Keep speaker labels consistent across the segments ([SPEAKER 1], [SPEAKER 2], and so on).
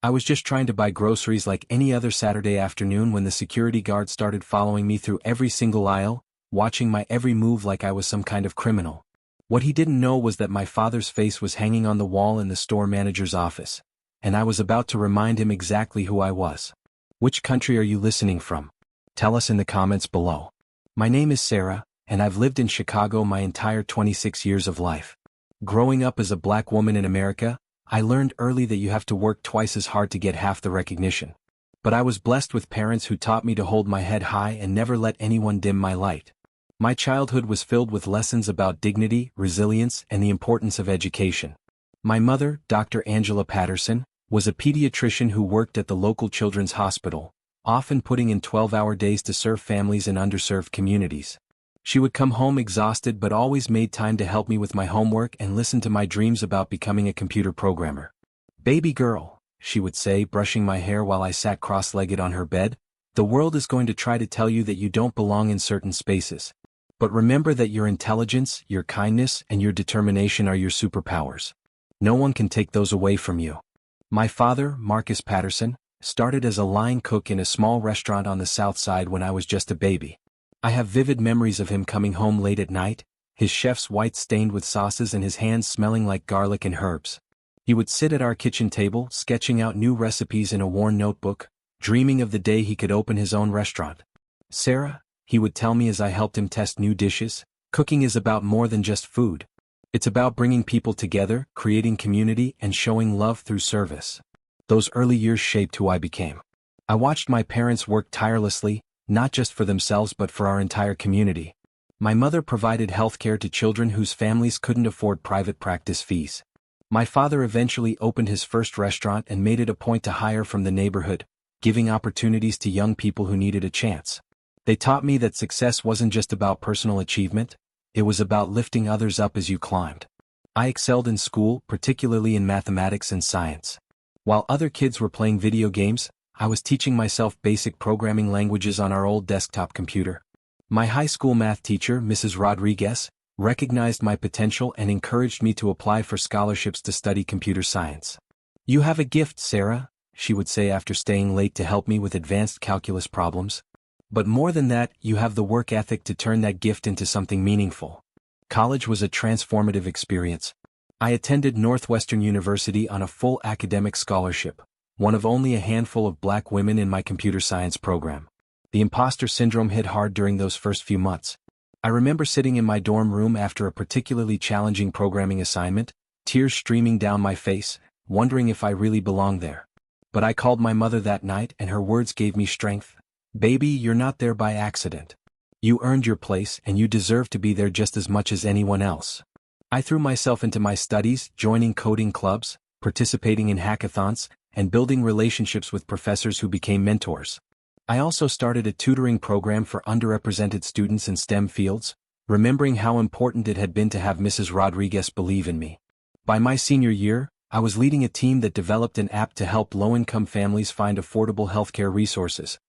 [SPEAKER 1] I was just trying to buy groceries like any other Saturday afternoon when the security guard started following me through every single aisle, watching my every move like I was some kind of criminal. What he didn't know was that my father's face was hanging on the wall in the store manager's office, and I was about to remind him exactly who I was. Which country are you listening from? Tell us in the comments below. My name is Sarah, and I've lived in Chicago my entire 26 years of life. Growing up as a black woman in America, I learned early that you have to work twice as hard to get half the recognition. But I was blessed with parents who taught me to hold my head high and never let anyone dim my light. My childhood was filled with lessons about dignity, resilience, and the importance of education. My mother, Dr. Angela Patterson, was a pediatrician who worked at the local children's hospital, often putting in 12-hour days to serve families in underserved communities. She would come home exhausted but always made time to help me with my homework and listen to my dreams about becoming a computer programmer. "Baby girl," she would say, brushing my hair while I sat cross-legged on her bed, "the world is going to try to tell you that you don't belong in certain spaces. But remember that your intelligence, your kindness, and your determination are your superpowers. No one can take those away from you." My father, Marcus Patterson, started as a line cook in a small restaurant on the South Side when I was just a baby. I have vivid memories of him coming home late at night, his chef's whites stained with sauces and his hands smelling like garlic and herbs. He would sit at our kitchen table, sketching out new recipes in a worn notebook, dreaming of the day he could open his own restaurant. "Sarah," he would tell me as I helped him test new dishes, "cooking is about more than just food. It's about bringing people together, creating community, and showing love through service." Those early years shaped who I became. I watched my parents work tirelessly, not just for themselves but for our entire community. My mother provided healthcare to children whose families couldn't afford private practice fees. My father eventually opened his first restaurant and made it a point to hire from the neighborhood, giving opportunities to young people who needed a chance. They taught me that success wasn't just about personal achievement, it was about lifting others up as you climbed. I excelled in school, particularly in mathematics and science. While other kids were playing video games, I was teaching myself basic programming languages on our old desktop computer. My high school math teacher, Mrs. Rodriguez, recognized my potential and encouraged me to apply for scholarships to study computer science. "You have a gift, Sarah," she would say after staying late to help me with advanced calculus problems. "But more than that, you have the work ethic to turn that gift into something meaningful." College was a transformative experience. I attended Northwestern University on a full academic scholarship, one of only a handful of black women in my computer science program. The imposter syndrome hit hard during those first few months. I remember sitting in my dorm room after a particularly challenging programming assignment, tears streaming down my face, wondering if I really belonged there. But I called my mother that night and her words gave me strength. "Baby, you're not there by accident. You earned your place and you deserve to be there just as much as anyone else." I threw myself into my studies, joining coding clubs, participating in hackathons, and building relationships with professors who became mentors. I also started a tutoring program for underrepresented students in STEM fields, remembering how important it had been to have Mrs. Rodriguez believe in me. By my senior year, I was leading a team that developed an app to help low-income families find affordable healthcare resources,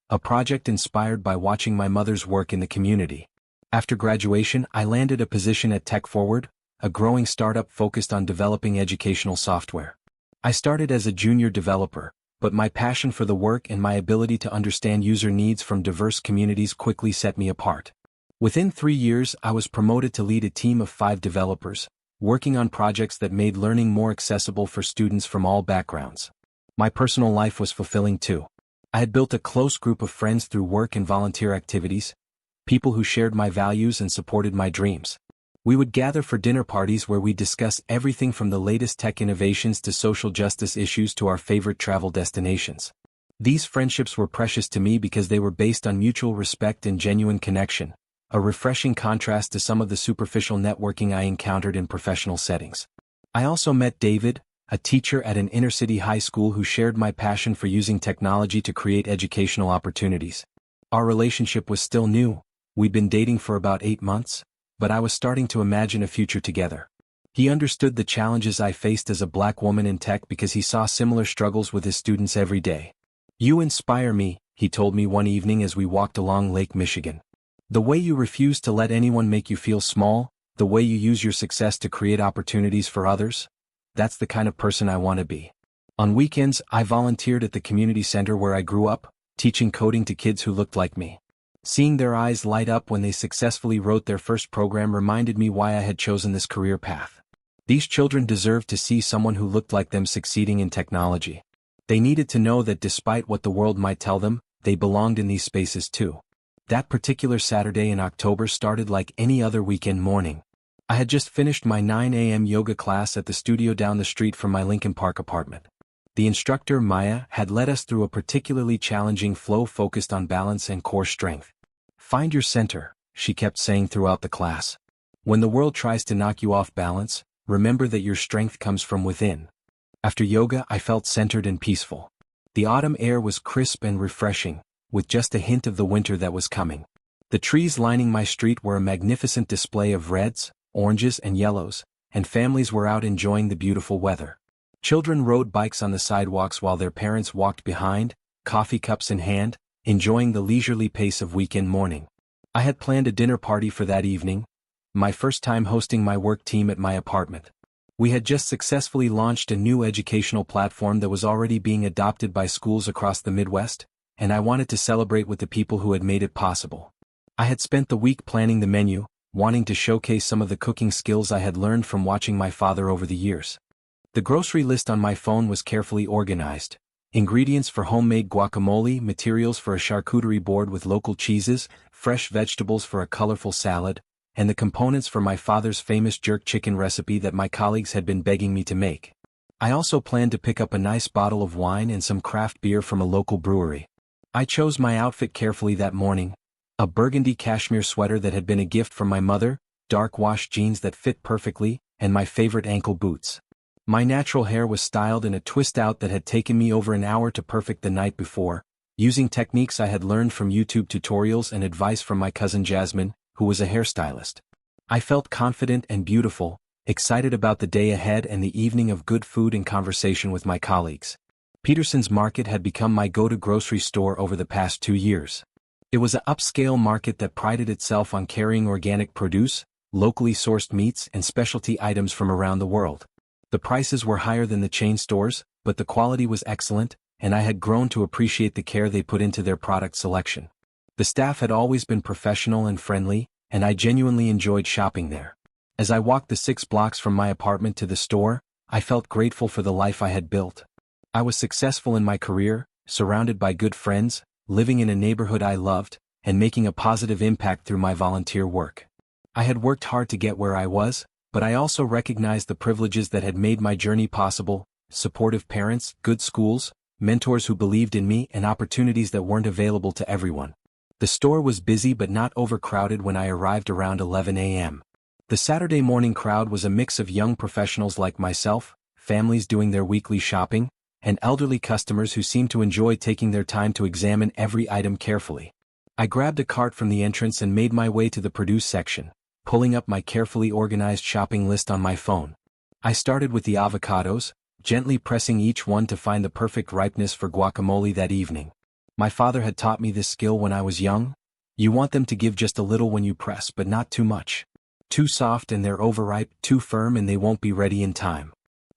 [SPEAKER 1] a project inspired by watching my mother's work in the community. After graduation, I landed a position at TechForward, a growing startup focused on developing educational software. I started as a junior developer, but my passion for the work and my ability to understand user needs from diverse communities quickly set me apart. Within 3 years, I was promoted to lead a team of 5 developers, working on projects that made learning more accessible for students from all backgrounds. My personal life was fulfilling too. I had built a close group of friends through work and volunteer activities, people who shared my values and supported my dreams. We would gather for dinner parties where we discuss everything from the latest tech innovations to social justice issues to our favorite travel destinations. These friendships were precious to me because they were based on mutual respect and genuine connection, a refreshing contrast to some of the superficial networking I encountered in professional settings. I also met David, a teacher at an inner-city high school who shared my passion for using technology to create educational opportunities. Our relationship was still new. We'd been dating for about 8 months. But I was starting to imagine a future together. He understood the challenges I faced as a black woman in tech because he saw similar struggles with his students every day. "You inspire me," he told me one evening as we walked along Lake Michigan. "The way you refuse to let anyone make you feel small, the way you use your success to create opportunities for others, that's the kind of person I want to be." On weekends, I volunteered at the community center where I grew up, teaching coding to kids who looked like me. Seeing their eyes light up when they successfully wrote their first program reminded me why I had chosen this career path. These children deserved to see someone who looked like them succeeding in technology. They needed to know that despite what the world might tell them, they belonged in these spaces too. That particular Saturday in October started like any other weekend morning. I had just finished my 9 a.m. yoga class at the studio down the street from my Lincoln Park apartment. The instructor, Maya, had led us through a particularly challenging flow focused on balance and core strength. Find your center, she kept saying throughout the class. When the world tries to knock you off balance, remember that your strength comes from within. After yoga, I felt centered and peaceful. The autumn air was crisp and refreshing, with just a hint of the winter that was coming. The trees lining my street were a magnificent display of reds, oranges and yellows, and families were out enjoying the beautiful weather. Children rode bikes on the sidewalks while their parents walked behind, coffee cups in hand, enjoying the leisurely pace of weekend morning. I had planned a dinner party for that evening, my first time hosting my work team at my apartment. We had just successfully launched a new educational platform that was already being adopted by schools across the Midwest, and I wanted to celebrate with the people who had made it possible. I had spent the week planning the menu, wanting to showcase some of the cooking skills I had learned from watching my father over the years. The grocery list on my phone was carefully organized. Ingredients for homemade guacamole, materials for a charcuterie board with local cheeses, fresh vegetables for a colorful salad, and the components for my father's famous jerk chicken recipe that my colleagues had been begging me to make. I also planned to pick up a nice bottle of wine and some craft beer from a local brewery. I chose my outfit carefully that morning: a burgundy cashmere sweater that had been a gift from my mother, dark wash jeans that fit perfectly, and my favorite ankle boots. My natural hair was styled in a twist-out that had taken me over an hour to perfect the night before, using techniques I had learned from YouTube tutorials and advice from my cousin Jasmine, who was a hairstylist. I felt confident and beautiful, excited about the day ahead and the evening of good food and conversation with my colleagues. Peterson's Market had become my go-to grocery store over the past 2 years. It was an upscale market that prided itself on carrying organic produce, locally sourced meats and specialty items from around the world. The prices were higher than the chain stores, but the quality was excellent, and I had grown to appreciate the care they put into their product selection. The staff had always been professional and friendly, and I genuinely enjoyed shopping there. As I walked the 6 blocks from my apartment to the store, I felt grateful for the life I had built. I was successful in my career, surrounded by good friends, living in a neighborhood I loved, and making a positive impact through my volunteer work. I had worked hard to get where I was, but I also recognized the privileges that had made my journey possible: supportive parents, good schools, mentors who believed in me, and opportunities that weren't available to everyone. The store was busy but not overcrowded when I arrived around 11 a.m. The Saturday morning crowd was a mix of young professionals like myself, families doing their weekly shopping, and elderly customers who seemed to enjoy taking their time to examine every item carefully. I grabbed a cart from the entrance and made my way to the produce section, pulling up my carefully organized shopping list on my phone. I started with the avocados, gently pressing each one to find the perfect ripeness for guacamole that evening. My father had taught me this skill when I was young. You want them to give just a little when you press, but not too much. Too soft and they're overripe, too firm and they won't be ready in time.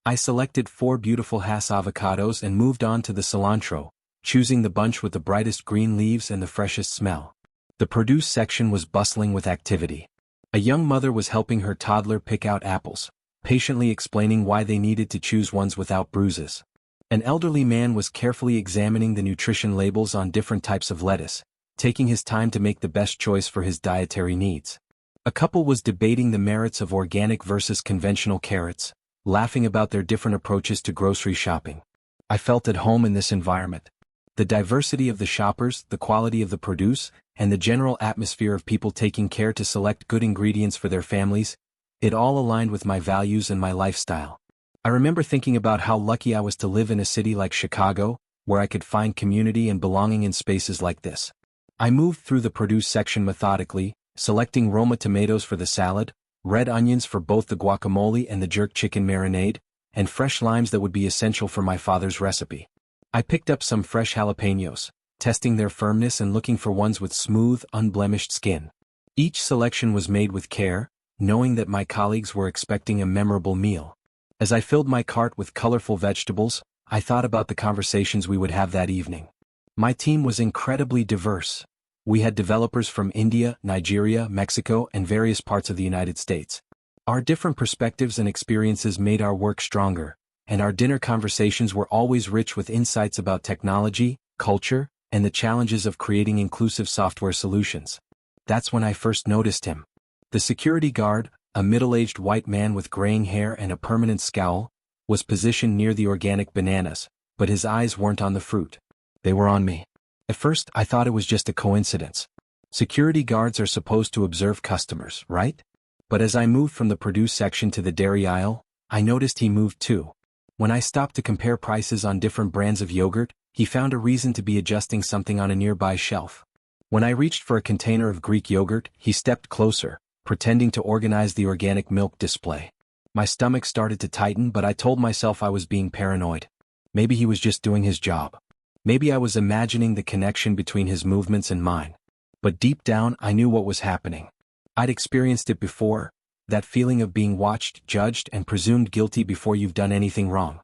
[SPEAKER 1] I selected 4 beautiful Hass avocados and moved on to the cilantro, choosing the bunch with the brightest green leaves and the freshest smell. The produce section was bustling with activity. A young mother was helping her toddler pick out apples, patiently explaining why they needed to choose ones without bruises. An elderly man was carefully examining the nutrition labels on different types of lettuce, taking his time to make the best choice for his dietary needs. A couple was debating the merits of organic versus conventional carrots, laughing about their different approaches to grocery shopping. I felt at home in this environment. The diversity of the shoppers, the quality of the produce, and the general atmosphere of people taking care to select good ingredients for their families, it all aligned with my values and my lifestyle. I remember thinking about how lucky I was to live in a city like Chicago, where I could find community and belonging in spaces like this. I moved through the produce section methodically, selecting Roma tomatoes for the salad, red onions for both the guacamole and the jerk chicken marinade, and fresh limes that would be essential for my father's recipe. I picked up some fresh jalapenos, testing their firmness and looking for ones with smooth, unblemished skin. Each selection was made with care, knowing that my colleagues were expecting a memorable meal. As I filled my cart with colorful vegetables, I thought about the conversations we would have that evening. My team was incredibly diverse. We had developers from India, Nigeria, Mexico, and various parts of the United States. Our different perspectives and experiences made our work stronger, and our dinner conversations were always rich with insights about technology, culture, and the challenges of creating inclusive software solutions. That's when I first noticed him. The security guard, a middle-aged white man with graying hair and a permanent scowl, was positioned near the organic bananas, but his eyes weren't on the fruit. They were on me. At first, I thought it was just a coincidence. Security guards are supposed to observe customers, right? But as I moved from the produce section to the dairy aisle, I noticed he moved too. When I stopped to compare prices on different brands of yogurt, he found a reason to be adjusting something on a nearby shelf. When I reached for a container of Greek yogurt, he stepped closer, pretending to organize the organic milk display. My stomach started to tighten, but I told myself I was being paranoid. Maybe he was just doing his job. Maybe I was imagining the connection between his movements and mine. But deep down, I knew what was happening. I'd experienced it before, that feeling of being watched, judged, and presumed guilty before you've done anything wrong.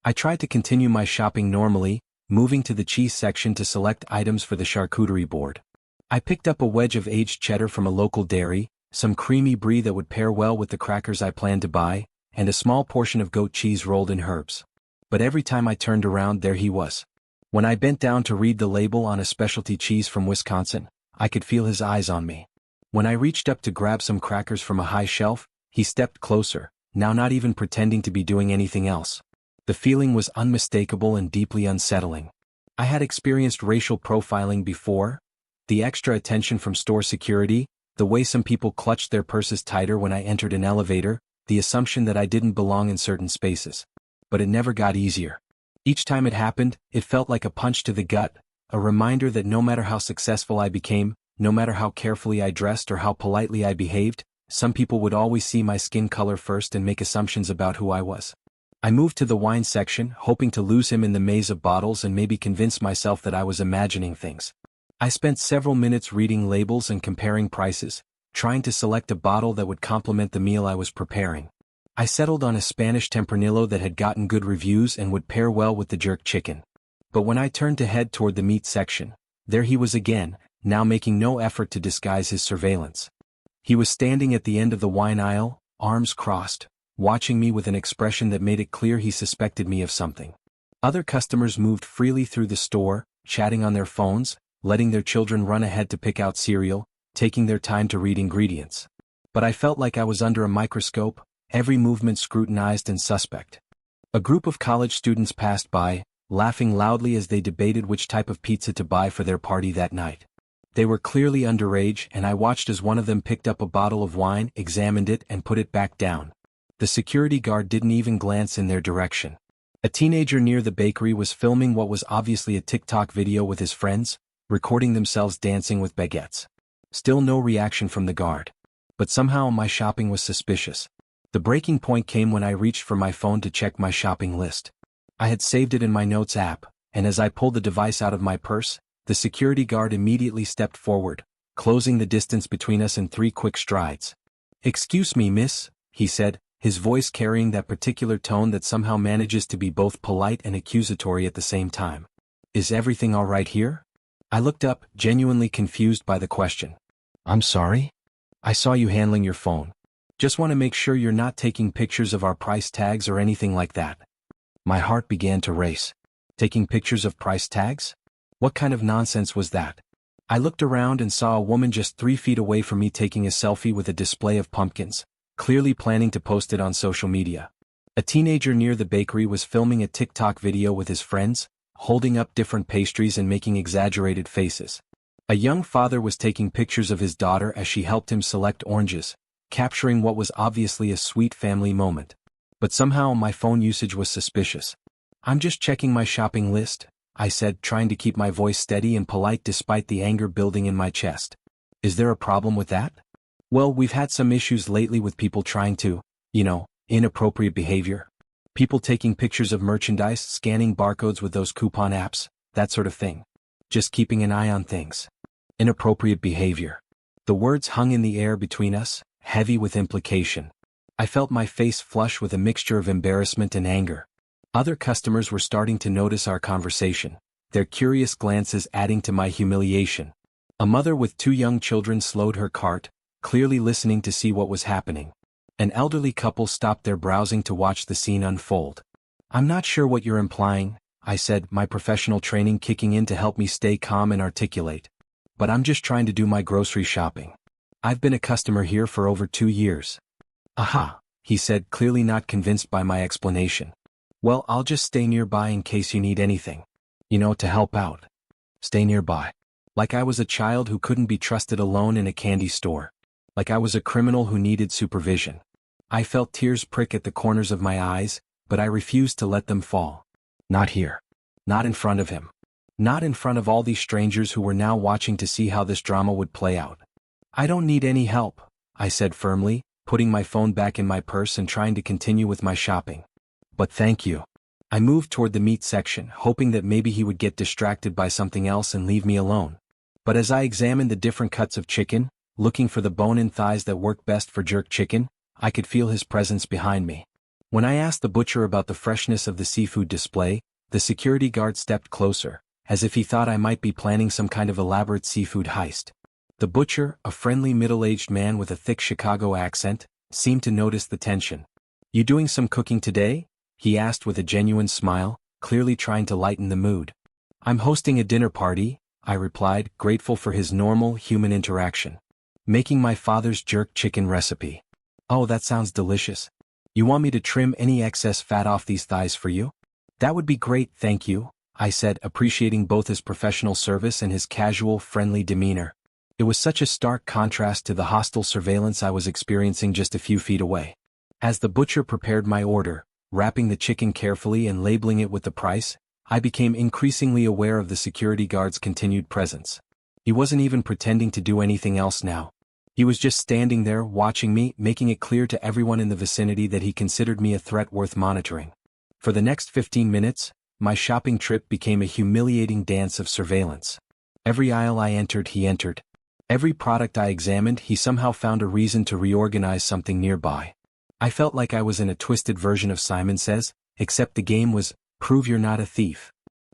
[SPEAKER 1] I tried to continue my shopping normally, moving to the cheese section to select items for the charcuterie board. I picked up a wedge of aged cheddar from a local dairy, some creamy brie that would pair well with the crackers I planned to buy, and a small portion of goat cheese rolled in herbs. But every time I turned around, there he was. When I bent down to read the label on a specialty cheese from Wisconsin, I could feel his eyes on me. When I reached up to grab some crackers from a high shelf, he stepped closer, now not even pretending to be doing anything else. The feeling was unmistakable and deeply unsettling. I had experienced racial profiling before, the extra attention from store security, the way some people clutched their purses tighter when I entered an elevator, the assumption that I didn't belong in certain spaces. But it never got easier. Each time it happened, it felt like a punch to the gut, a reminder that no matter how successful I became, no matter how carefully I dressed or how politely I behaved, some people would always see my skin color first and make assumptions about who I was. I moved to the wine section, hoping to lose him in the maze of bottles and maybe convince myself that I was imagining things. I spent several minutes reading labels and comparing prices, trying to select a bottle that would complement the meal I was preparing. I settled on a Spanish Tempranillo that had gotten good reviews and would pair well with the jerk chicken. But when I turned to head toward the meat section, there he was again, now making no effort to disguise his surveillance. He was standing at the end of the wine aisle, arms crossed, watching me with an expression that made it clear he suspected me of something. Other customers moved freely through the store, chatting on their phones, letting their children run ahead to pick out cereal, taking their time to read ingredients. But I felt like I was under a microscope, every movement scrutinized and suspect. A group of college students passed by, laughing loudly as they debated which type of pizza to buy for their party that night. They were clearly underage, and I watched as one of them picked up a bottle of wine, examined it, and put it back down. The security guard didn't even glance in their direction. A teenager near the bakery was filming what was obviously a TikTok video with his friends, recording themselves dancing with baguettes. Still no reaction from the guard. But somehow my shopping was suspicious. The breaking point came when I reached for my phone to check my shopping list. I had saved it in my Notes app, and as I pulled the device out of my purse, the security guard immediately stepped forward, closing the distance between us in 3 quick strides. "Excuse me, miss," he said, his voice carrying that particular tone that somehow manages to be both polite and accusatory at the same time. "Is everything all right here?" I looked up, genuinely confused by the question. "I'm sorry? I saw you handling your phone. Just want to make sure you're not taking pictures of our price tags or anything like that." My heart began to race. Taking pictures of price tags? What kind of nonsense was that? I looked around and saw a woman just 3 feet away from me taking a selfie with a display of pumpkins, clearly planning to post it on social media. A teenager near the bakery was filming a TikTok video with his friends, holding up different pastries and making exaggerated faces. A young father was taking pictures of his daughter as she helped him select oranges, capturing what was obviously a sweet family moment. But somehow my phone usage was suspicious. "I'm just checking my shopping list," I said, trying to keep my voice steady and polite despite the anger building in my chest. "Is there a problem with that?" "Well, we've had some issues lately with people trying to, inappropriate behavior. People taking pictures of merchandise, scanning barcodes with those coupon apps, that sort of thing. Just keeping an eye on things." Inappropriate behavior. The words hung in the air between us, heavy with implication. I felt my face flush with a mixture of embarrassment and anger. Other customers were starting to notice our conversation, their curious glances adding to my humiliation. A mother with 2 young children slowed her cart, clearly listening to see what was happening. An elderly couple stopped their browsing to watch the scene unfold. "I'm not sure what you're implying," I said, my professional training kicking in to help me stay calm and articulate. "But I'm just trying to do my grocery shopping. I've been a customer here for over 2 years. "Aha," he said, clearly not convinced by my explanation. "Well, I'll just stay nearby in case you need anything. To help out. Stay nearby." Like I was a child who couldn't be trusted alone in a candy store. Like I was a criminal who needed supervision. I felt tears prick at the corners of my eyes, but I refused to let them fall. Not here. Not in front of him. Not in front of all these strangers who were now watching to see how this drama would play out. "I don't need any help," I said firmly, putting my phone back in my purse and trying to continue with my shopping. "But thank you." I moved toward the meat section, hoping that maybe he would get distracted by something else and leave me alone. But as I examined the different cuts of chicken, looking for the bone-in thighs that work best for jerk chicken, I could feel his presence behind me. When I asked the butcher about the freshness of the seafood display, the security guard stepped closer, as if he thought I might be planning some kind of elaborate seafood heist. The butcher, a friendly middle-aged man with a thick Chicago accent, seemed to notice the tension. "You doing some cooking today?" he asked with a genuine smile, clearly trying to lighten the mood. "I'm hosting a dinner party," I replied, grateful for his normal, human interaction. "Making my father's jerk chicken recipe." "Oh, that sounds delicious. You want me to trim any excess fat off these thighs for you?" "That would be great, thank you," I said, appreciating both his professional service and his casual, friendly demeanor. It was such a stark contrast to the hostile surveillance I was experiencing just a few feet away. As the butcher prepared my order, wrapping the chicken carefully and labeling it with the price, I became increasingly aware of the security guard's continued presence. He wasn't even pretending to do anything else now. He was just standing there, watching me, making it clear to everyone in the vicinity that he considered me a threat worth monitoring. For the next 15 minutes, my shopping trip became a humiliating dance of surveillance. Every aisle I entered, he entered. Every product I examined, he somehow found a reason to reorganize something nearby. I felt like I was in a twisted version of Simon Says, except the game was, "Prove you're not a thief."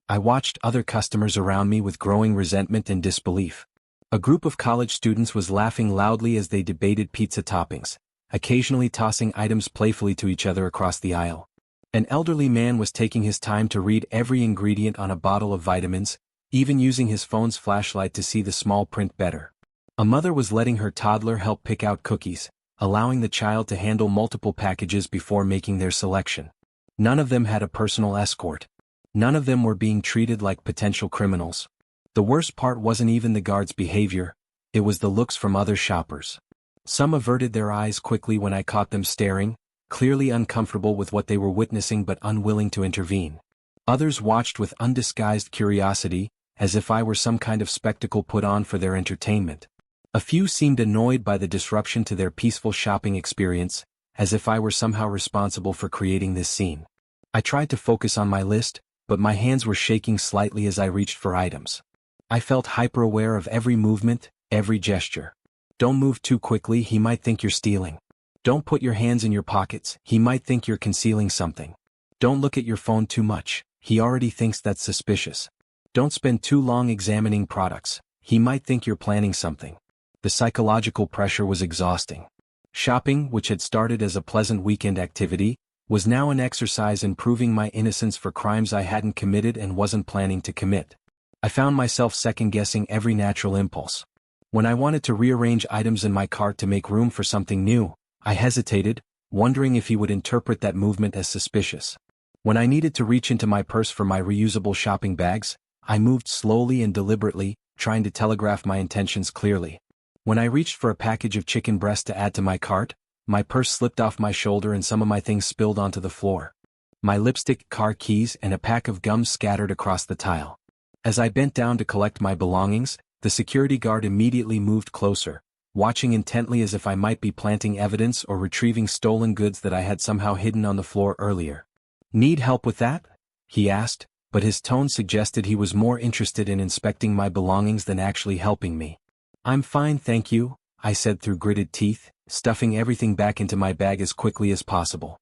[SPEAKER 1] I watched other customers around me with growing resentment and disbelief. A group of college students was laughing loudly as they debated pizza toppings, occasionally tossing items playfully to each other across the aisle. An elderly man was taking his time to read every ingredient on a bottle of vitamins, even using his phone's flashlight to see the small print better. A mother was letting her toddler help pick out cookies, allowing the child to handle multiple packages before making their selection. None of them had a personal escort. None of them were being treated like potential criminals. The worst part wasn't even the guard's behavior, it was the looks from other shoppers. Some averted their eyes quickly when I caught them staring, clearly uncomfortable with what they were witnessing but unwilling to intervene. Others watched with undisguised curiosity, as if I were some kind of spectacle put on for their entertainment. A few seemed annoyed by the disruption to their peaceful shopping experience, as if I were somehow responsible for creating this scene. I tried to focus on my list, but my hands were shaking slightly as I reached for items. I felt hyper-aware of every movement, every gesture. "Don't move too quickly, he might think you're stealing." "Don't put your hands in your pockets, he might think you're concealing something." "Don't look at your phone too much, he already thinks that's suspicious." "Don't spend too long examining products, he might think you're planning something." The psychological pressure was exhausting. Shopping, which had started as a pleasant weekend activity, was now an exercise in proving my innocence for crimes I hadn't committed and wasn't planning to commit. I found myself second-guessing every natural impulse. When I wanted to rearrange items in my cart to make room for something new, I hesitated, wondering if he would interpret that movement as suspicious. When I needed to reach into my purse for my reusable shopping bags, I moved slowly and deliberately, trying to telegraph my intentions clearly. When I reached for a package of chicken breast to add to my cart, my purse slipped off my shoulder and some of my things spilled onto the floor. My lipstick, car keys, and a pack of gum scattered across the tile. As I bent down to collect my belongings, the security guard immediately moved closer, watching intently as if I might be planting evidence or retrieving stolen goods that I had somehow hidden on the floor earlier. "Need help with that?" he asked, but his tone suggested he was more interested in inspecting my belongings than actually helping me. "I'm fine, thank you," I said through gritted teeth, stuffing everything back into my bag as quickly as possible.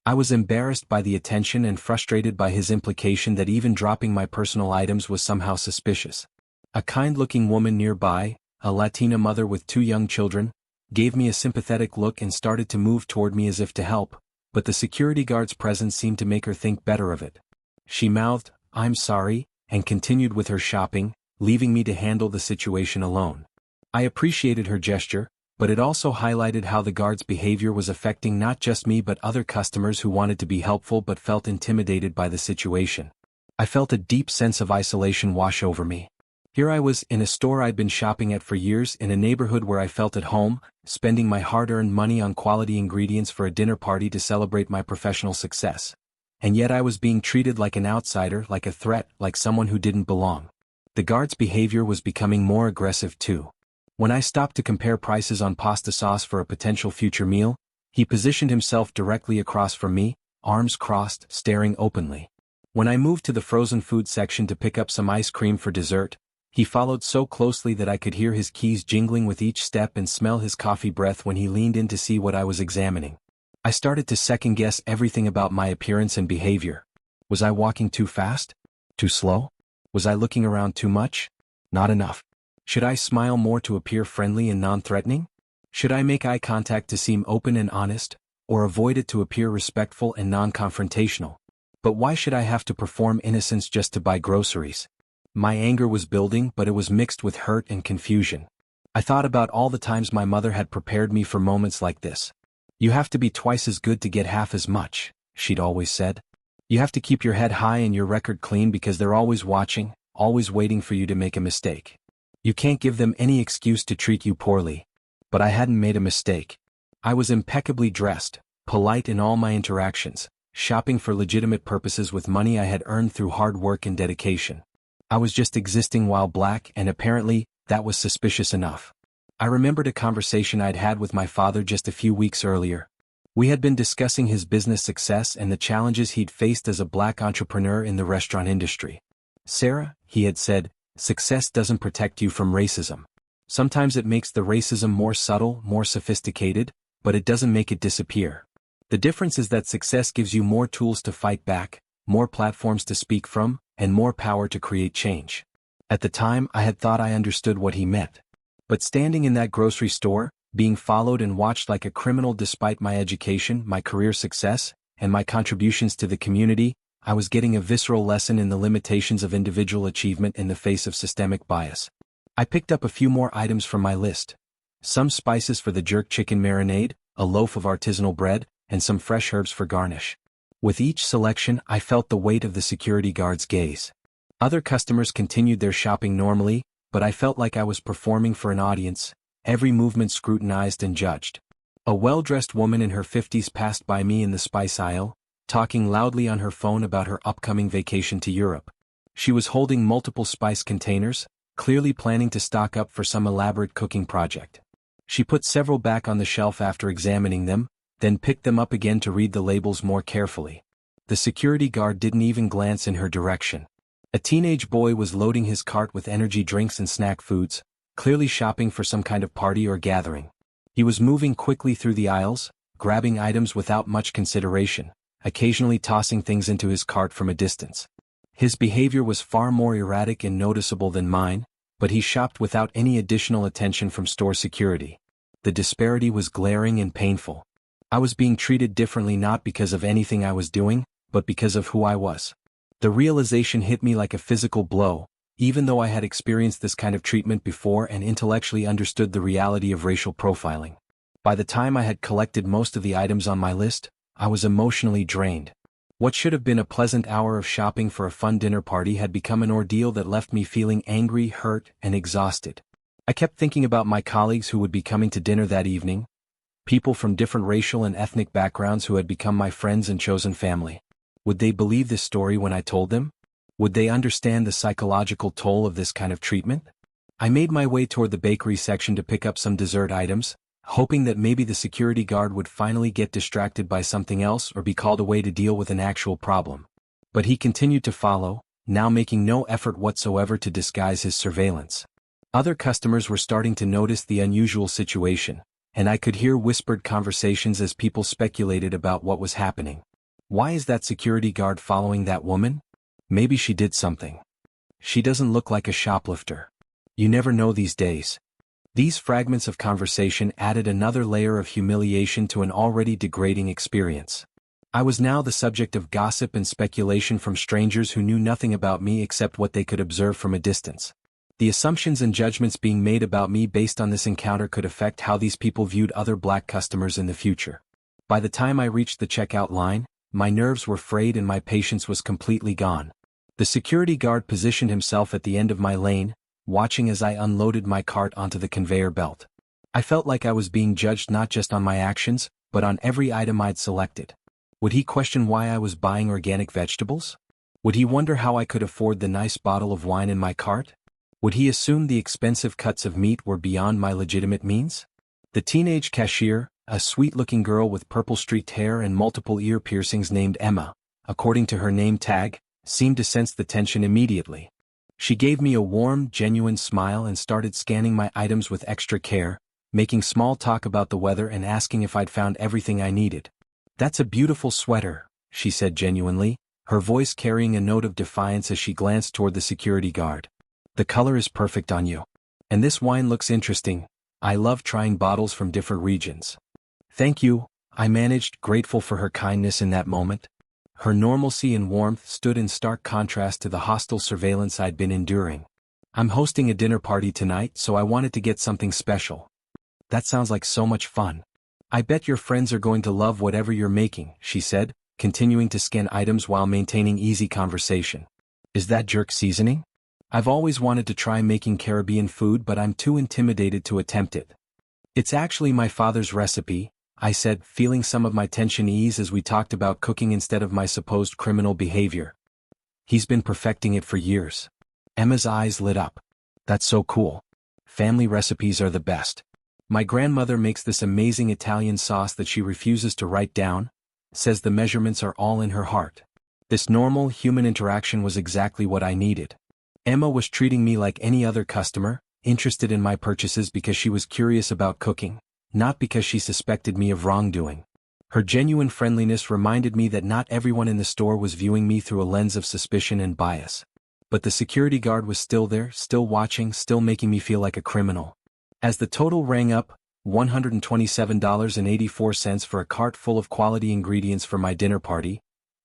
[SPEAKER 1] I was embarrassed by the attention and frustrated by his implication that even dropping my personal items was somehow suspicious. A kind-looking woman nearby, a Latina mother with 2 young children, gave me a sympathetic look and started to move toward me as if to help, but the security guard's presence seemed to make her think better of it. She mouthed, "I'm sorry," and continued with her shopping, leaving me to handle the situation alone. I appreciated her gesture, but it also highlighted how the guard's behavior was affecting not just me but other customers who wanted to be helpful but felt intimidated by the situation. I felt a deep sense of isolation wash over me. Here I was in a store I'd been shopping at for years, in a neighborhood where I felt at home, spending my hard-earned money on quality ingredients for a dinner party to celebrate my professional success. And yet I was being treated like an outsider, like a threat, like someone who didn't belong. The guard's behavior was becoming more aggressive too. When I stopped to compare prices on pasta sauce for a potential future meal, he positioned himself directly across from me, arms crossed, staring openly. When I moved to the frozen food section to pick up some ice cream for dessert, he followed so closely that I could hear his keys jingling with each step and smell his coffee breath when he leaned in to see what I was examining. I started to second-guess everything about my appearance and behavior. Was I walking too fast? Too slow? Was I looking around too much? Not enough. Should I smile more to appear friendly and non-threatening? Should I make eye contact to seem open and honest, or avoid it to appear respectful and non-confrontational? But why should I have to perform innocence just to buy groceries? My anger was building, but it was mixed with hurt and confusion. I thought about all the times my mother had prepared me for moments like this. "You have to be twice as good to get half as much," she'd always said. "You have to keep your head high and your record clean because they're always watching, always waiting for you to make a mistake. You can't give them any excuse to treat you poorly." But I hadn't made a mistake. I was impeccably dressed, polite in all my interactions, shopping for legitimate purposes with money I had earned through hard work and dedication. I was just existing while black, and apparently, that was suspicious enough. I remembered a conversation I'd had with my father just a few weeks earlier. We had been discussing his business success and the challenges he'd faced as a black entrepreneur in the restaurant industry. "Sarah," he had said, "success doesn't protect you from racism. Sometimes it makes the racism more subtle, more sophisticated, but it doesn't make it disappear. The difference is that success gives you more tools to fight back, more platforms to speak from, and more power to create change." At the time, I had thought I understood what he meant. But standing in that grocery store, being followed and watched like a criminal despite my education, my career success, and my contributions to the community, I was getting a visceral lesson in the limitations of individual achievement in the face of systemic bias. I picked up a few more items from my list. Some spices for the jerk chicken marinade, a loaf of artisanal bread, and some fresh herbs for garnish. With each selection, I felt the weight of the security guard's gaze. Other customers continued their shopping normally, but I felt like I was performing for an audience, every movement scrutinized and judged. A well-dressed woman in her 50s passed by me in the spice aisle, talking loudly on her phone about her upcoming vacation to Europe. She was holding multiple spice containers, clearly planning to stock up for some elaborate cooking project. She put several back on the shelf after examining them, then picked them up again to read the labels more carefully. The security guard didn't even glance in her direction. A teenage boy was loading his cart with energy drinks and snack foods, clearly shopping for some kind of party or gathering. He was moving quickly through the aisles, grabbing items without much consideration, occasionally tossing things into his cart from a distance. His behavior was far more erratic and noticeable than mine, but he shopped without any additional attention from store security. The disparity was glaring and painful. I was being treated differently not because of anything I was doing, but because of who I was. The realization hit me like a physical blow, even though I had experienced this kind of treatment before and intellectually understood the reality of racial profiling. By the time I had collected most of the items on my list, I was emotionally drained. What should have been a pleasant hour of shopping for a fun dinner party had become an ordeal that left me feeling angry, hurt, and exhausted. I kept thinking about my colleagues who would be coming to dinner that evening, people from different racial and ethnic backgrounds who had become my friends and chosen family. Would they believe this story when I told them? Would they understand the psychological toll of this kind of treatment? I made my way toward the bakery section to pick up some dessert items, hoping that maybe the security guard would finally get distracted by something else or be called away to deal with an actual problem. But he continued to follow, now making no effort whatsoever to disguise his surveillance. Other customers were starting to notice the unusual situation, and I could hear whispered conversations as people speculated about what was happening. Why is that security guard following that woman? Maybe she did something. She doesn't look like a shoplifter. You never know these days. These fragments of conversation added another layer of humiliation to an already degrading experience. I was now the subject of gossip and speculation from strangers who knew nothing about me except what they could observe from a distance. The assumptions and judgments being made about me based on this encounter could affect how these people viewed other black customers in the future. By the time I reached the checkout line, my nerves were frayed and my patience was completely gone. The security guard positioned himself at the end of my lane, watching as I unloaded my cart onto the conveyor belt. I felt like I was being judged not just on my actions, but on every item I'd selected. Would he question why I was buying organic vegetables? Would he wonder how I could afford the nice bottle of wine in my cart? Would he assume the expensive cuts of meat were beyond my legitimate means? The teenage cashier, a sweet-looking girl with purple-streaked hair and multiple ear piercings named Emma, according to her name tag, seemed to sense the tension immediately. She gave me a warm, genuine smile and started scanning my items with extra care, making small talk about the weather and asking if I'd found everything I needed. "That's a beautiful sweater," she said genuinely, her voice carrying a note of defiance as she glanced toward the security guard. "The color is perfect on you. And this wine looks interesting. I love trying bottles from different regions." "Thank you," I managed, grateful for her kindness in that moment. Her normalcy and warmth stood in stark contrast to the hostile surveillance I'd been enduring. "I'm hosting a dinner party tonight, so I wanted to get something special." "That sounds like so much fun. I bet your friends are going to love whatever you're making," she said, continuing to scan items while maintaining easy conversation. "Is that jerk seasoning? I've always wanted to try making Caribbean food, but I'm too intimidated to attempt it." "It's actually my father's recipe," I said, feeling some of my tension ease as we talked about cooking instead of my supposed criminal behavior. "He's been perfecting it for years." Emma's eyes lit up. "That's so cool. Family recipes are the best. My grandmother makes this amazing Italian sauce that she refuses to write down, says the measurements are all in her heart." This normal human interaction was exactly what I needed. Emma was treating me like any other customer, interested in my purchases because she was curious about cooking, not because she suspected me of wrongdoing. Her genuine friendliness reminded me that not everyone in the store was viewing me through a lens of suspicion and bias. But the security guard was still there, still watching, still making me feel like a criminal. As the total rang up, $127.84 for a cart full of quality ingredients for my dinner party,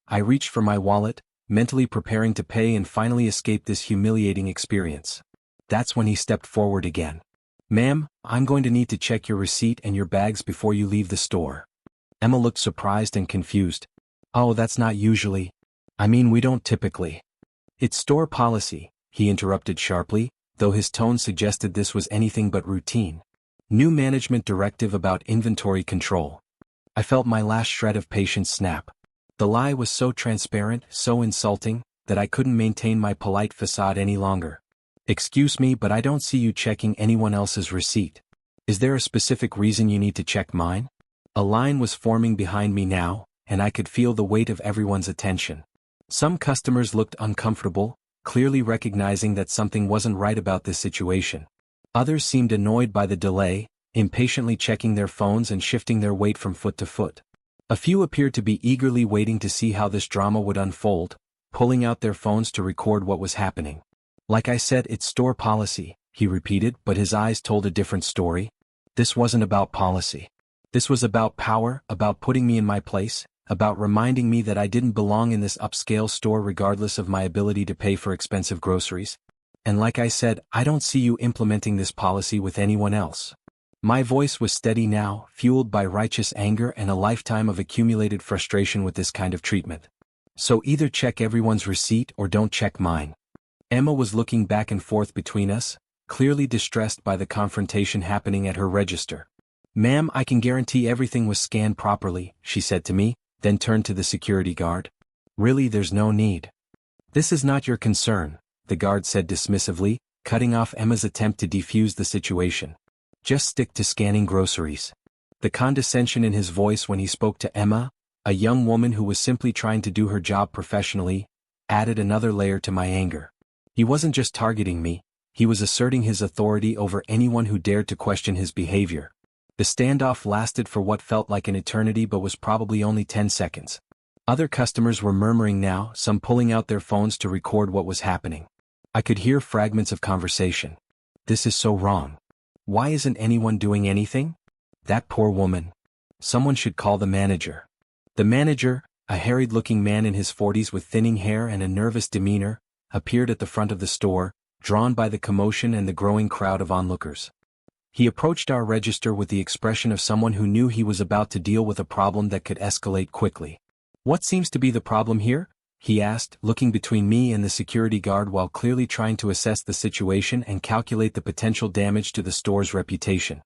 [SPEAKER 1] I reached for my wallet, mentally preparing to pay and finally escape this humiliating experience. That's when he stepped forward again. "Ma'am, I'm going to need to check your receipt and your bags before you leave the store." Emma looked surprised and confused. "Oh, that's not usually. I mean, we don't typically." "It's store policy," he interrupted sharply, though his tone suggested this was anything but routine. "New management directive about inventory control." I felt my last shred of patience snap. The lie was so transparent, so insulting, that I couldn't maintain my polite facade any longer. "Excuse me, but I don't see you checking anyone else's receipt. Is there a specific reason you need to check mine?" A line was forming behind me now, and I could feel the weight of everyone's attention. Some customers looked uncomfortable, clearly recognizing that something wasn't right about this situation. Others seemed annoyed by the delay, impatiently checking their phones and shifting their weight from foot to foot. A few appeared to be eagerly waiting to see how this drama would unfold, pulling out their phones to record what was happening. "Like I said, it's store policy," he repeated, but his eyes told a different story. This wasn't about policy. This was about power, about putting me in my place, about reminding me that I didn't belong in this upscale store regardless of my ability to pay for expensive groceries. "And like I said, I don't see you implementing this policy with anyone else." My voice was steady now, fueled by righteous anger and a lifetime of accumulated frustration with this kind of treatment. "So either check everyone's receipt or don't check mine." Emma was looking back and forth between us, clearly distressed by the confrontation happening at her register. "Ma'am, I can guarantee everything was scanned properly," she said to me, then turned to the security guard. "Really, there's no need." "This is not your concern," the guard said dismissively, cutting off Emma's attempt to defuse the situation. "Just stick to scanning groceries." The condescension in his voice when he spoke to Emma, a young woman who was simply trying to do her job professionally, added another layer to my anger. He wasn't just targeting me, he was asserting his authority over anyone who dared to question his behavior. The standoff lasted for what felt like an eternity but was probably only 10 seconds. Other customers were murmuring now, some pulling out their phones to record what was happening. I could hear fragments of conversation. This is so wrong. Why isn't anyone doing anything? That poor woman. Someone should call the manager. The manager, a harried-looking man in his 40s with thinning hair and a nervous demeanor, appeared at the front of the store, drawn by the commotion and the growing crowd of onlookers. He approached our register with the expression of someone who knew he was about to deal with a problem that could escalate quickly. "What seems to be the problem here?" he asked, looking between me and the security guard while clearly trying to assess the situation and calculate the potential damage to the store's reputation.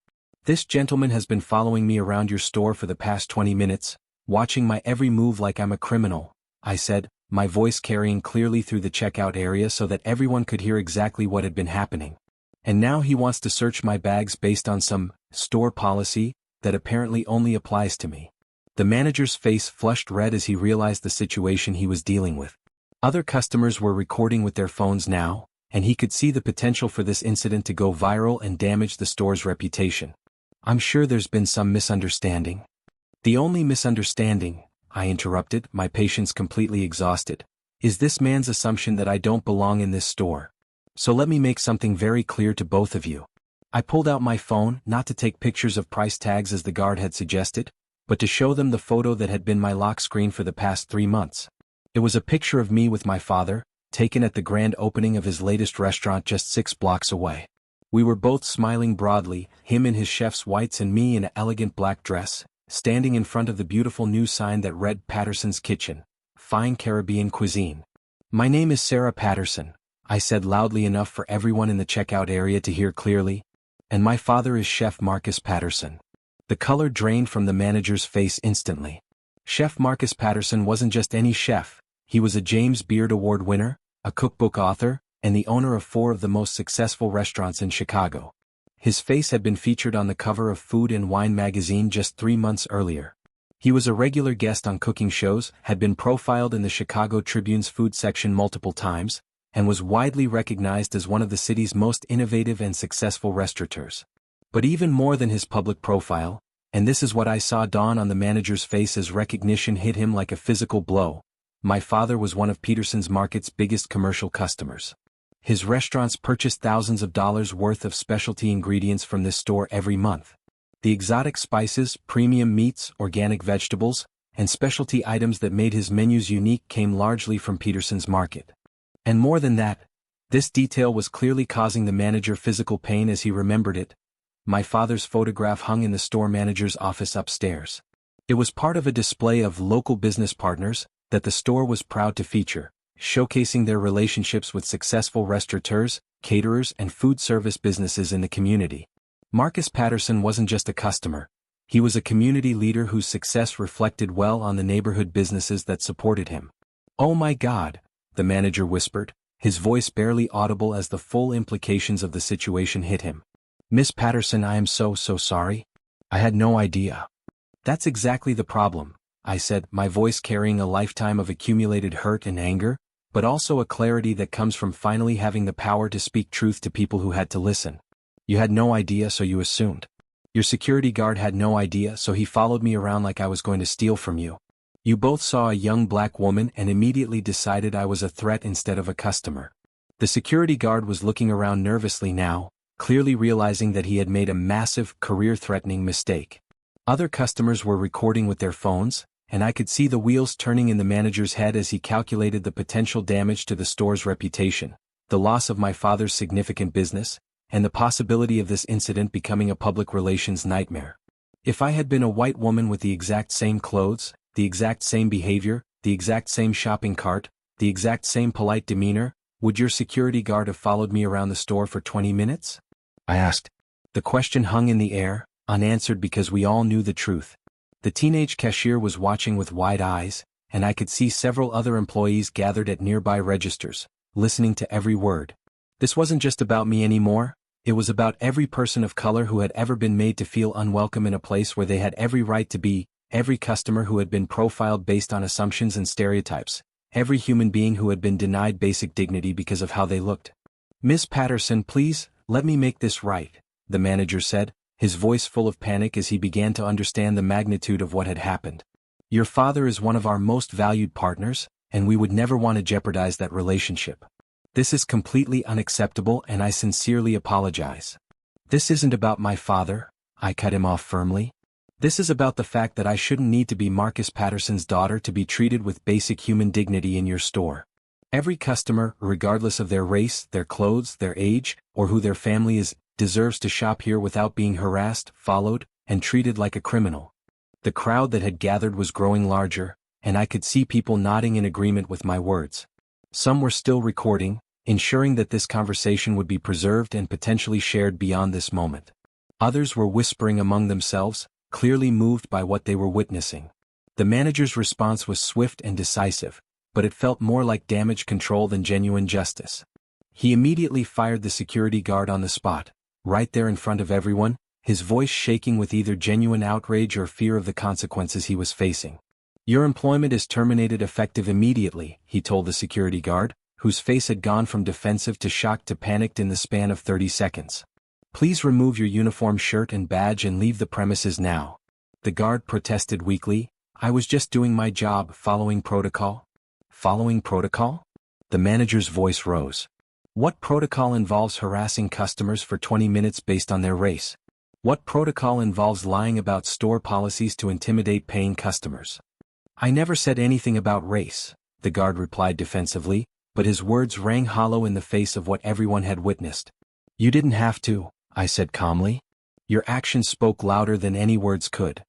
[SPEAKER 1] "This gentleman has been following me around your store for the past 20 minutes, watching my every move like I'm a criminal," I said, my voice carrying clearly through the checkout area so that everyone could hear exactly what had been happening. "And now he wants to search my bags based on some store policy that apparently only applies to me." The manager's face flushed red as he realized the situation he was dealing with. Other customers were recording with their phones now, and he could see the potential for this incident to go viral and damage the store's reputation. "I'm sure there's been some misunderstanding." "The only misunderstanding," I interrupted, my patience completely exhausted, "is this man's assumption that I don't belong in this store. So let me make something very clear to both of you." I pulled out my phone, not to take pictures of price tags as the guard had suggested, but to show them the photo that had been my lock screen for the past 3 months. It was a picture of me with my father, taken at the grand opening of his latest restaurant just 6 blocks away. We were both smiling broadly, him in his chef's whites and me in an elegant black dress, standing in front of the beautiful new sign that read Patterson's Kitchen, Fine Caribbean Cuisine. "My name is Sarah Patterson," I said loudly enough for everyone in the checkout area to hear clearly. "And my father is Chef Marcus Patterson." The color drained from the manager's face instantly. Chef Marcus Patterson wasn't just any chef, he was a James Beard Award winner, a cookbook author, and the owner of 4 of the most successful restaurants in Chicago. His face had been featured on the cover of Food and Wine magazine just 3 months earlier. He was a regular guest on cooking shows, had been profiled in the Chicago Tribune's food section multiple times, and was widely recognized as one of the city's most innovative and successful restaurateurs. But even more than his public profile, and this is what I saw dawn on the manager's face as recognition hit him like a physical blow, my father was one of Peterson's Market's biggest commercial customers. His restaurants purchased thousands of dollars worth of specialty ingredients from this store every month. The exotic spices, premium meats, organic vegetables, and specialty items that made his menus unique came largely from Peterson's Market. And more than that, this detail was clearly causing the manager physical pain as he remembered it. My father's photograph hung in the store manager's office upstairs. It was part of a display of local business partners that the store was proud to feature, showcasing their relationships with successful restaurateurs, caterers, and food service businesses in the community. Marcus Patterson wasn't just a customer, he was a community leader whose success reflected well on the neighborhood businesses that supported him. "Oh my God," the manager whispered, his voice barely audible as the full implications of the situation hit him. "Miss Patterson, I am so sorry. I had no idea." "That's exactly the problem," I said, my voice carrying a lifetime of accumulated hurt and anger, but also a clarity that comes from finally having the power to speak truth to people who had to listen. "You had no idea, so you assumed. Your security guard had no idea, so he followed me around like I was going to steal from you. You both saw a young black woman and immediately decided I was a threat instead of a customer." The security guard was looking around nervously now, clearly realizing that he had made a massive, career-threatening mistake. Other customers were recording with their phones, and I could see the wheels turning in the manager's head as he calculated the potential damage to the store's reputation, the loss of my father's significant business, and the possibility of this incident becoming a public relations nightmare. If I had been a white woman with the exact same clothes, the exact same behavior, the exact same shopping cart, the exact same polite demeanor, would your security guard have followed me around the store for 20 minutes? I asked. The question hung in the air, unanswered because we all knew the truth. The teenage cashier was watching with wide eyes, and I could see several other employees gathered at nearby registers, listening to every word. This wasn't just about me anymore, it was about every person of color who had ever been made to feel unwelcome in a place where they had every right to be, every customer who had been profiled based on assumptions and stereotypes, every human being who had been denied basic dignity because of how they looked. "Miss Patterson, please, let me make this right," the manager said, his voice full of panic as he began to understand the magnitude of what had happened. Your father is one of our most valued partners, and we would never want to jeopardize that relationship. This is completely unacceptable and I sincerely apologize. This isn't about my father, I cut him off firmly. This is about the fact that I shouldn't need to be Marcus Patterson's daughter to be treated with basic human dignity in your store. Every customer, regardless of their race, their clothes, their age, or who their family is, deserves to shop here without being harassed, followed, and treated like a criminal. The crowd that had gathered was growing larger, and I could see people nodding in agreement with my words. Some were still recording, ensuring that this conversation would be preserved and potentially shared beyond this moment. Others were whispering among themselves, clearly moved by what they were witnessing. The manager's response was swift and decisive, but it felt more like damage control than genuine justice. He immediately fired the security guard on the spot, right there in front of everyone, his voice shaking with either genuine outrage or fear of the consequences he was facing. Your employment is terminated effective immediately, he told the security guard, whose face had gone from defensive to shocked to panicked in the span of 30 seconds. Please remove your uniform, shirt and badge and leave the premises now. The guard protested weakly. I was just doing my job, following protocol. Following protocol? The manager's voice rose. What protocol involves harassing customers for 20 minutes based on their race? What protocol involves lying about store policies to intimidate paying customers? I never said anything about race, the guard replied defensively, but his words rang hollow in the face of what everyone had witnessed. You didn't have to, I said calmly. Your actions spoke louder than any words could.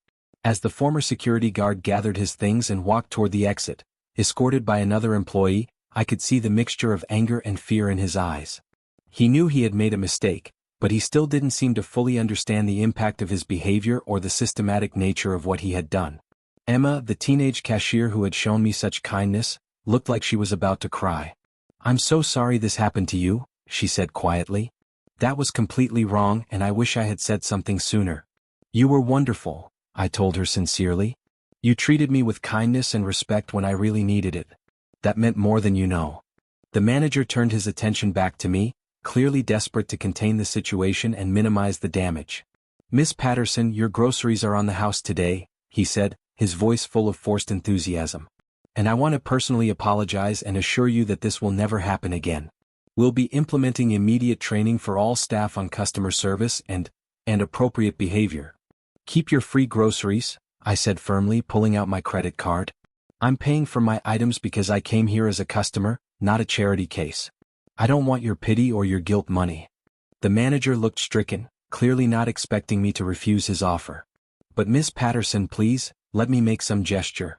[SPEAKER 1] As the former security guard gathered his things and walked toward the exit, escorted by another employee, I could see the mixture of anger and fear in his eyes. He knew he had made a mistake, but he still didn't seem to fully understand the impact of his behavior or the systematic nature of what he had done. Emma, the teenage cashier who had shown me such kindness, looked like she was about to cry. I'm so sorry this happened to you, she said quietly. That was completely wrong and I wish I had said something sooner. You were wonderful, I told her sincerely. You treated me with kindness and respect when I really needed it. That meant more than you know. The manager turned his attention back to me, clearly desperate to contain the situation and minimize the damage. Miss Patterson, your groceries are on the house today, he said, his voice full of forced enthusiasm. And I want to personally apologize and assure you that this will never happen again. We'll be implementing immediate training for all staff on customer service and appropriate behavior. Keep your free groceries, I said firmly, pulling out my credit card. I'm paying for my items because I came here as a customer, not a charity case. I don't want your pity or your guilt money. The manager looked stricken, clearly not expecting me to refuse his offer. But Miss Patterson, please, let me make some gesture.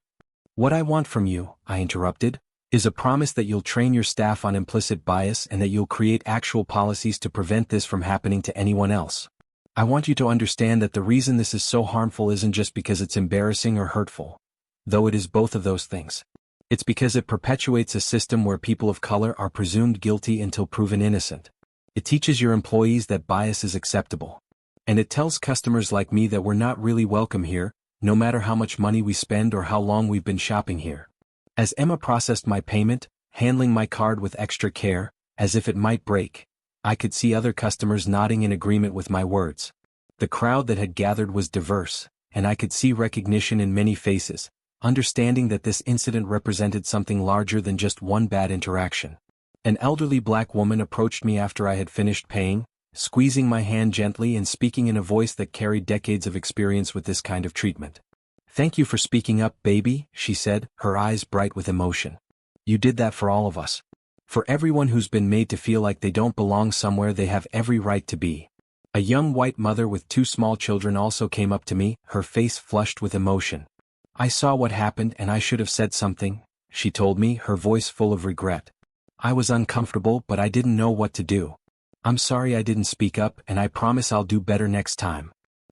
[SPEAKER 1] What I want from you, I interrupted, is a promise that you'll train your staff on implicit bias and that you'll create actual policies to prevent this from happening to anyone else. I want you to understand that the reason this is so harmful isn't just because it's embarrassing or hurtful, though it is both of those things. It's because it perpetuates a system where people of color are presumed guilty until proven innocent. It teaches your employees that bias is acceptable. And it tells customers like me that we're not really welcome here, no matter how much money we spend or how long we've been shopping here. As Emma processed my payment, handling my card with extra care, as if it might break, I could see other customers nodding in agreement with my words. The crowd that had gathered was diverse, and I could see recognition in many faces, understanding that this incident represented something larger than just one bad interaction. An elderly black woman approached me after I had finished paying, squeezing my hand gently and speaking in a voice that carried decades of experience with this kind of treatment. Thank you for speaking up, baby, she said, her eyes bright with emotion. You did that for all of us. For everyone who's been made to feel like they don't belong somewhere they have every right to be. A young white mother with 2 small children also came up to me, her face flushed with emotion. I saw what happened and I should have said something, she told me, her voice full of regret. I was uncomfortable but I didn't know what to do. I'm sorry I didn't speak up and I promise I'll do better next time.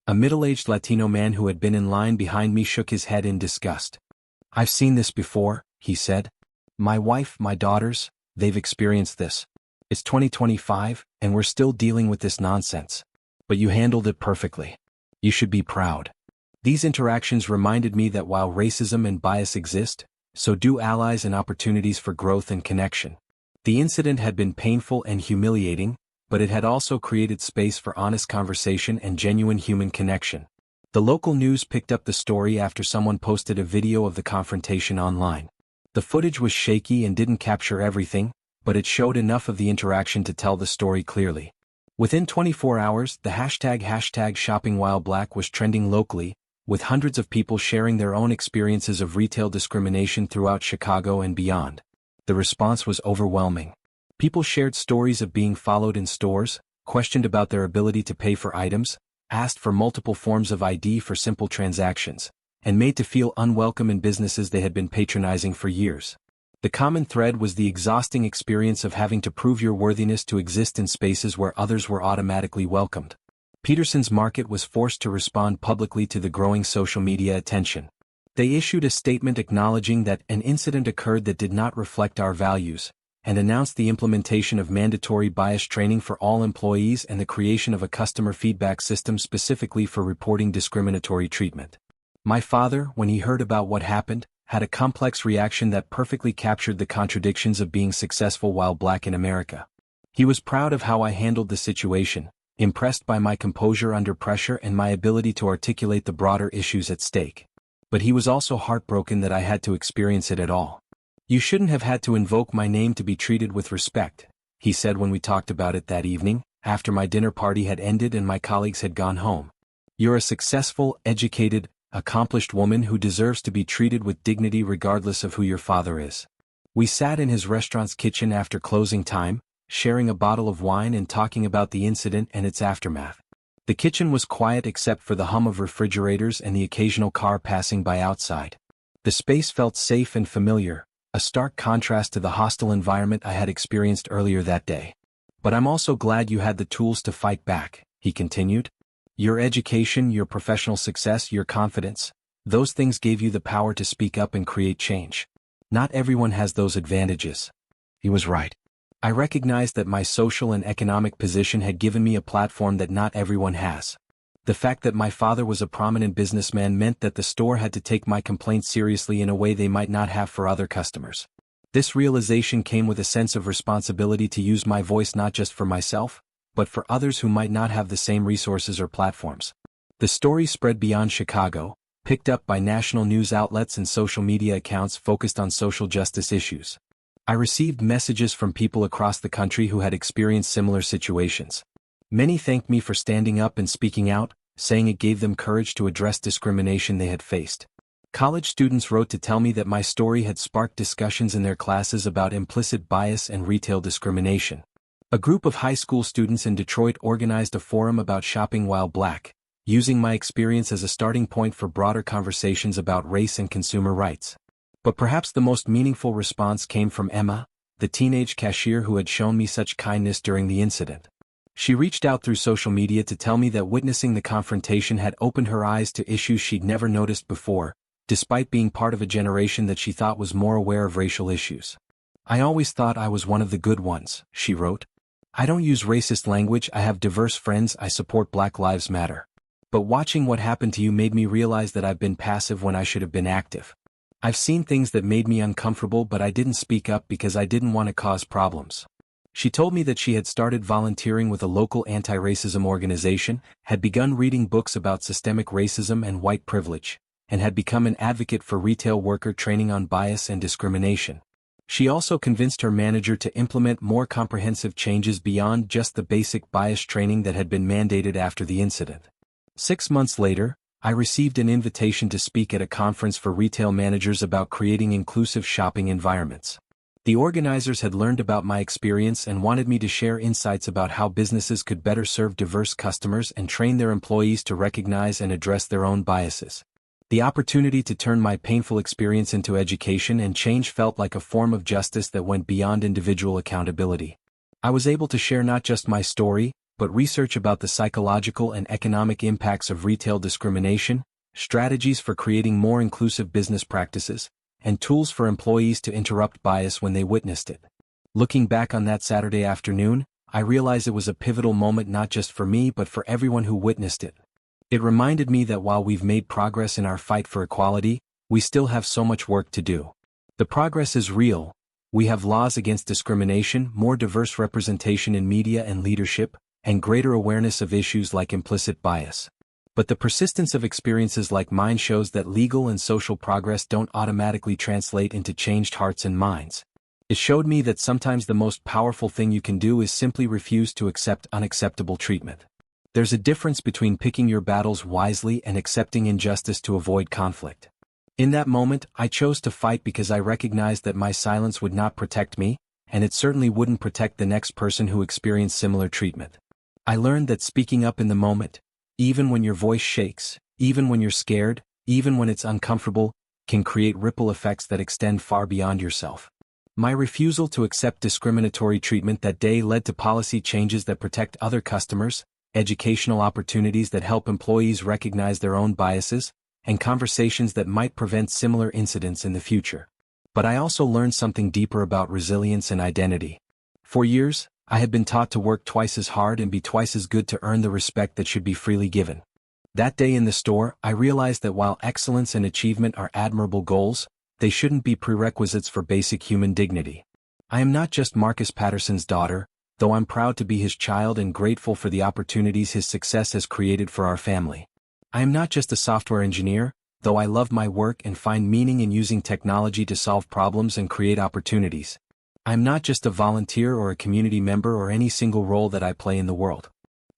[SPEAKER 1] A middle-aged Latino man who had been in line behind me shook his head in disgust. I've seen this before, he said. My wife, my daughters, they've experienced this. It's 2025, and we're still dealing with this nonsense. But you handled it perfectly. You should be proud. These interactions reminded me that while racism and bias exist, so do allies and opportunities for growth and connection. The incident had been painful and humiliating, but it had also created space for honest conversation and genuine human connection. The local news picked up the story after someone posted a video of the confrontation online. The footage was shaky and didn't capture everything, but it showed enough of the interaction to tell the story clearly. Within 24 hours, the hashtag #ShoppingWhileBlack was trending locally, with hundreds of people sharing their own experiences of retail discrimination throughout Chicago and beyond. The response was overwhelming. People shared stories of being followed in stores, questioned about their ability to pay for items, asked for multiple forms of ID for simple transactions, and made to feel unwelcome in businesses they had been patronizing for years. The common thread was the exhausting experience of having to prove your worthiness to exist in spaces where others were automatically welcomed. Peterson's Market was forced to respond publicly to the growing social media attention. They issued a statement acknowledging that an incident occurred that did not reflect our values, and announced the implementation of mandatory bias training for all employees and the creation of a customer feedback system specifically for reporting discriminatory treatment. My father, when he heard about what happened, had a complex reaction that perfectly captured the contradictions of being successful while Black in America. He was proud of how I handled the situation, impressed by my composure under pressure and my ability to articulate the broader issues at stake. But he was also heartbroken that I had to experience it at all. "You shouldn't have had to invoke my name to be treated with respect," he said when we talked about it that evening, after my dinner party had ended and my colleagues had gone home. "You're a successful, educated, accomplished woman who deserves to be treated with dignity regardless of who your father is." We sat in his restaurant's kitchen after closing time, sharing a bottle of wine and talking about the incident and its aftermath. The kitchen was quiet except for the hum of refrigerators and the occasional car passing by outside. The space felt safe and familiar, a stark contrast to the hostile environment I had experienced earlier that day. "But I'm also glad you had the tools to fight back," he continued. "Your education, your professional success, your confidence, those things gave you the power to speak up and create change. Not everyone has those advantages." He was right. I recognized that my social and economic position had given me a platform that not everyone has. The fact that my father was a prominent businessman meant that the store had to take my complaints seriously in a way they might not have for other customers. This realization came with a sense of responsibility to use my voice not just for myself, but for others who might not have the same resources or platforms. The story spread beyond Chicago, picked up by national news outlets and social media accounts focused on social justice issues. I received messages from people across the country who had experienced similar situations. Many thanked me for standing up and speaking out, saying it gave them courage to address discrimination they had faced. College students wrote to tell me that my story had sparked discussions in their classes about implicit bias and retail discrimination. A group of high school students in Detroit organized a forum about shopping while Black, using my experience as a starting point for broader conversations about race and consumer rights. But perhaps the most meaningful response came from Emma, the teenage cashier who had shown me such kindness during the incident. She reached out through social media to tell me that witnessing the confrontation had opened her eyes to issues she'd never noticed before, despite being part of a generation that she thought was more aware of racial issues. "I always thought I was one of the good ones," she wrote. "I don't use racist language, I have diverse friends, I support Black Lives Matter. But watching what happened to you made me realize that I've been passive when I should have been active. I've seen things that made me uncomfortable but I didn't speak up because I didn't want to cause problems." She told me that she had started volunteering with a local anti-racism organization, had begun reading books about systemic racism and white privilege, and had become an advocate for retail worker training on bias and discrimination. She also convinced her manager to implement more comprehensive changes beyond just the basic bias training that had been mandated after the incident. 6 months later, I received an invitation to speak at a conference for retail managers about creating inclusive shopping environments. The organizers had learned about my experience and wanted me to share insights about how businesses could better serve diverse customers and train their employees to recognize and address their own biases. The opportunity to turn my painful experience into education and change felt like a form of justice that went beyond individual accountability. I was able to share not just my story, but research about the psychological and economic impacts of retail discrimination, strategies for creating more inclusive business practices, and tools for employees to interrupt bias when they witnessed it. Looking back on that Saturday afternoon, I realized it was a pivotal moment not just for me but for everyone who witnessed it. It reminded me that while we've made progress in our fight for equality, we still have so much work to do. The progress is real. We have laws against discrimination, more diverse representation in media and leadership, and greater awareness of issues like implicit bias. But the persistence of experiences like mine shows that legal and social progress don't automatically translate into changed hearts and minds. It showed me that sometimes the most powerful thing you can do is simply refuse to accept unacceptable treatment. There's a difference between picking your battles wisely and accepting injustice to avoid conflict. In that moment, I chose to fight because I recognized that my silence would not protect me, and it certainly wouldn't protect the next person who experienced similar treatment. I learned that speaking up in the moment, even when your voice shakes, even when you're scared, even when it's uncomfortable, can create ripple effects that extend far beyond yourself. My refusal to accept discriminatory treatment that day led to policy changes that protect other customers, educational opportunities that help employees recognize their own biases, and conversations that might prevent similar incidents in the future. But I also learned something deeper about resilience and identity. For years, I had been taught to work twice as hard and be twice as good to earn the respect that should be freely given. That day in the store, I realized that while excellence and achievement are admirable goals, they shouldn't be prerequisites for basic human dignity. I am not just Marcus Patterson's daughter, though I'm proud to be his child and grateful for the opportunities his success has created for our family. I am not just a software engineer, though I love my work and find meaning in using technology to solve problems and create opportunities. I am not just a volunteer or a community member or any single role that I play in the world.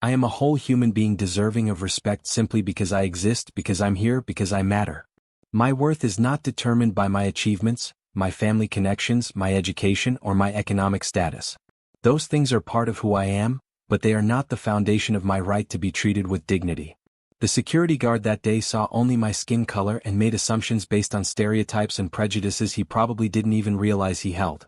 [SPEAKER 1] I am a whole human being deserving of respect simply because I exist, because I'm here, because I matter. My worth is not determined by my achievements, my family connections, my education, or my economic status. Those things are part of who I am, but they are not the foundation of my right to be treated with dignity. The security guard that day saw only my skin color and made assumptions based on stereotypes and prejudices he probably didn't even realize he held.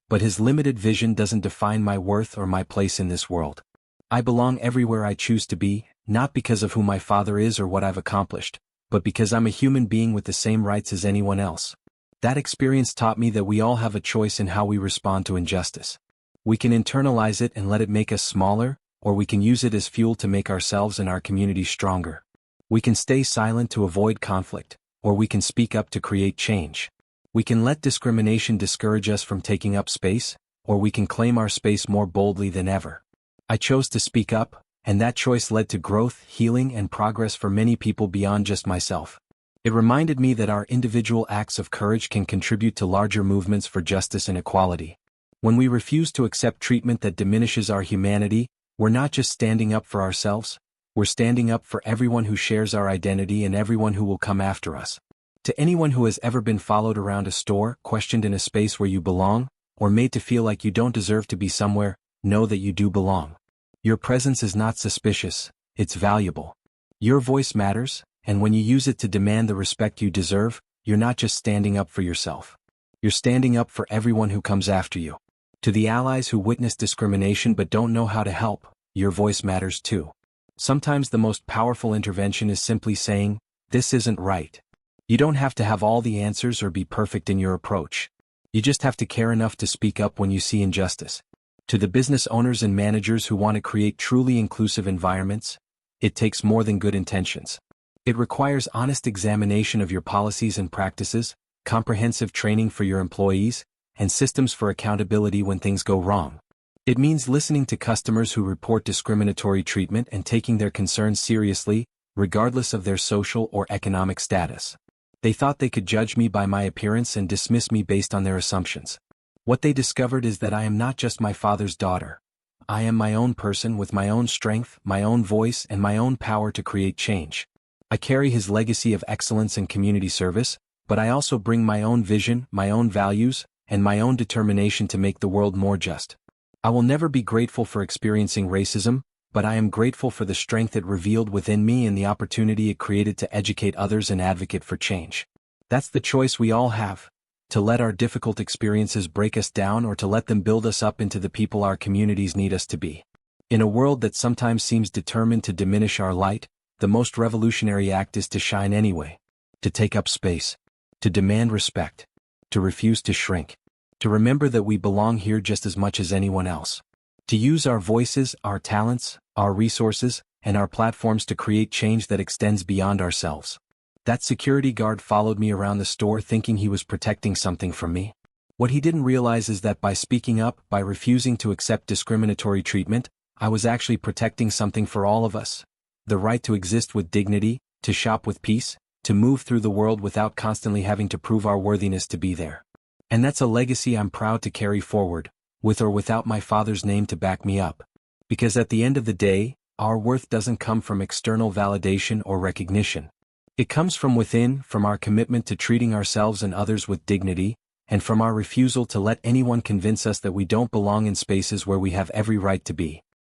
[SPEAKER 1] But his limited vision doesn't define my worth or my place in this world. I belong everywhere I choose to be, not because of who my father is or what I've accomplished, but because I'm a human being with the same rights as anyone else. That experience taught me that we all have a choice in how we respond to injustice. We can internalize it and let it make us smaller, or we can use it as fuel to make ourselves and our community stronger. We can stay silent to avoid conflict, or we can speak up to create change. We can let discrimination discourage us from taking up space, or we can claim our space more boldly than ever. I chose to speak up, and that choice led to growth, healing, and progress for many people beyond just myself. It reminded me that our individual acts of courage can contribute to larger movements for justice and equality. When we refuse to accept treatment that diminishes our humanity, we're not just standing up for ourselves, we're standing up for everyone who shares our identity and everyone who will come after us. To anyone who has ever been followed around a store, questioned in a space where you belong, or made to feel like you don't deserve to be somewhere, know that you do belong. Your presence is not suspicious, it's valuable. Your voice matters, and when you use it to demand the respect you deserve, you're not just standing up for yourself. You're standing up for everyone who comes after you. To the allies who witness discrimination but don't know how to help, your voice matters too. Sometimes the most powerful intervention is simply saying, "This isn't right." You don't have to have all the answers or be perfect in your approach. You just have to care enough to speak up when you see injustice. To the business owners and managers who want to create truly inclusive environments, it takes more than good intentions. It requires honest examination of your policies and practices, comprehensive training for your employees, and systems for accountability when things go wrong. It means listening to customers who report discriminatory treatment and taking their concerns seriously, regardless of their social or economic status. They thought they could judge me by my appearance and dismiss me based on their assumptions. What they discovered is that I am not just my father's daughter. I am my own person with my own strength, my own voice, and my own power to create change. I carry his legacy of excellence and community service, but I also bring my own vision, my own values, and my own determination to make the world more just. I will never be grateful for experiencing racism, but I am grateful for the strength it revealed within me and the opportunity it created to educate others and advocate for change. That's the choice we all have, to let our difficult experiences break us down or to let them build us up into the people our communities need us to be. In a world that sometimes seems determined to diminish our light, the most revolutionary act is to shine anyway, to take up space, to demand respect, to refuse to shrink, to remember that we belong here just as much as anyone else. To use our voices, our talents, our resources, and our platforms to create change that extends beyond ourselves. That security guard followed me around the store thinking he was protecting something from me. What he didn't realize is that by speaking up, by refusing to accept discriminatory treatment, I was actually protecting something for all of us. the right to exist with dignity, to shop with peace, to move through the world without constantly having to prove our worthiness to be there. And that's a legacy I'm proud to carry forward, with or without my father's name to back me up. Because at the end of the day, our worth doesn't come from external validation or recognition. It comes from within, from our commitment to treating ourselves and others with dignity, and from our refusal to let anyone convince us that we don't belong in spaces where we have every right to be.